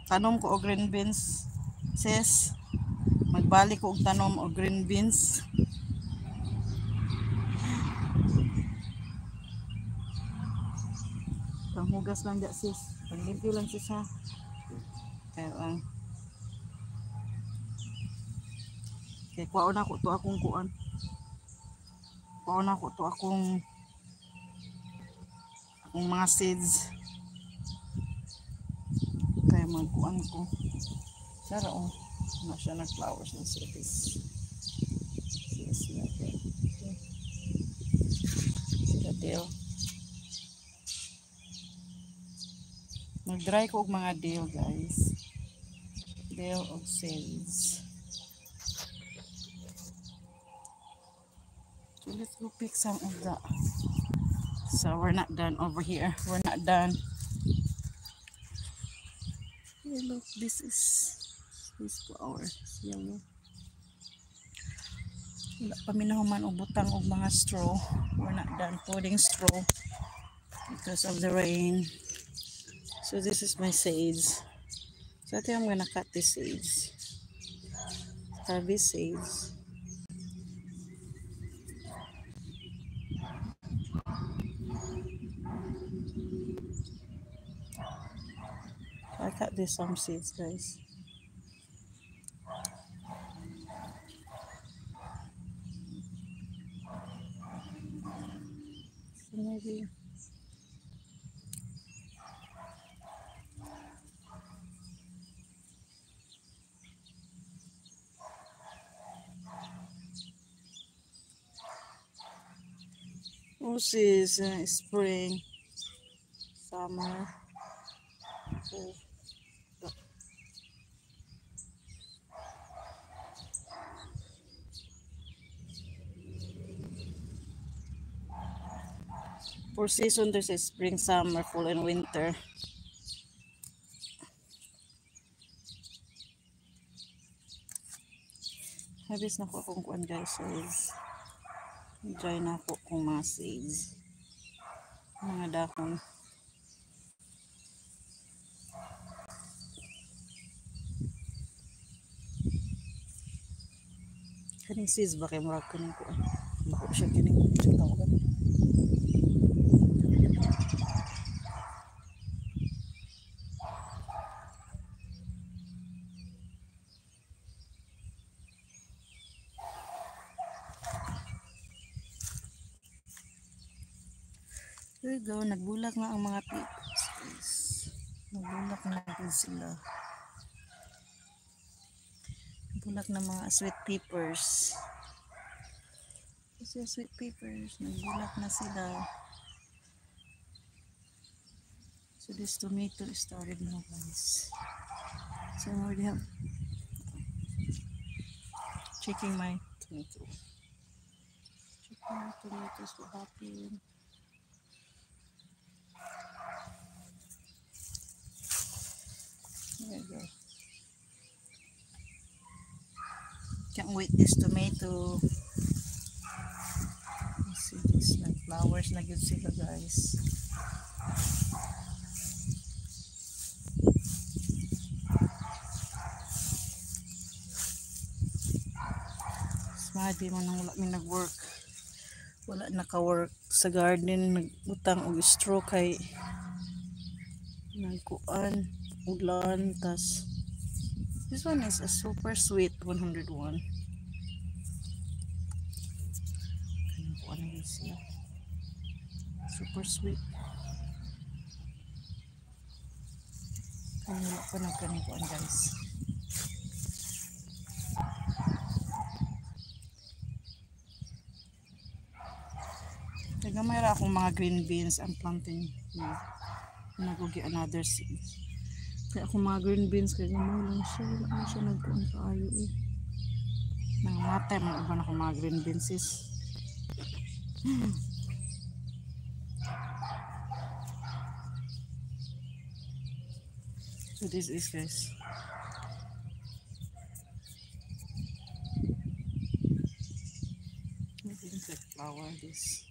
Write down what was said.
tanom ko og green beans. Sis, magbalik ko og tanom og green beans. Panghugas lang dyan sis. Paglimpyo lang sis ha. Kaya ang kaya kuwaon ako to akong kuan. Kuwaon ako to akong mga seeds. Kaya magkuan ko. Sara oh. Wala siya nag-flowers ng seeds. Yes, okay. Sila deal. Mag-dry ko og mga deal guys. Deal of seeds. So let's go pick some of that. So we're not done over here. We're not done. Hey, look, this is this flower. It's yellow. Wala pa minahuman og butang og mga straw. We're not done putting straw because of the rain. So this is my sage. So I think I'm gonna cut this sage. Heavy sage. I cut this some seeds, guys. So maybe this is spring, summer. So, for season, there's a spring, summer, fall, and winter. Habis na ko akong kuan guys, so dry na ako kung mga seeds. Mga dahon. Kaning seeds ba kay murag kaning kuan? Bako siya kining siya tawag kan. There you go, nagbulak na ang mga peppers. Nagbulak na din sila. Nagbulak na mga sweet peppers. Kasi sweet peppers, nagbulak na sila. So this tomato started now guys. So I already have checking my tomato. Checking my tomatoes, what happened. There you go. Can't wait this tomato. Let's see this, like flowers na good sila guys. Smadi mo nang wala mi nag-work. Wala naka-work sa garden, nagbutang og straw kay nagkuan ulan tas this one is a super sweet 101. Ano na siya? Super sweet. Kaya pa nagkanikuan guys. Kaya mayroon akong mga green beans I'm planting. Nagugi another seed. Kaya akong mga green beans kaya gamay lang siya. Wala siya nagkuhan kaayo eh. Nangamatay mga iba na akong mga green beans is. So this is guys. I think like flower this.